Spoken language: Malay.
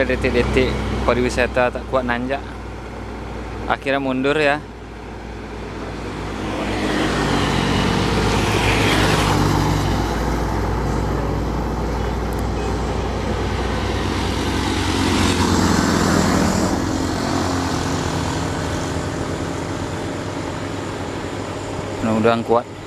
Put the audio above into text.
Mulai detik-detik pariwisata tak kuat nanjak, akhirnya mundur ya. Mudah-mudahan kuat.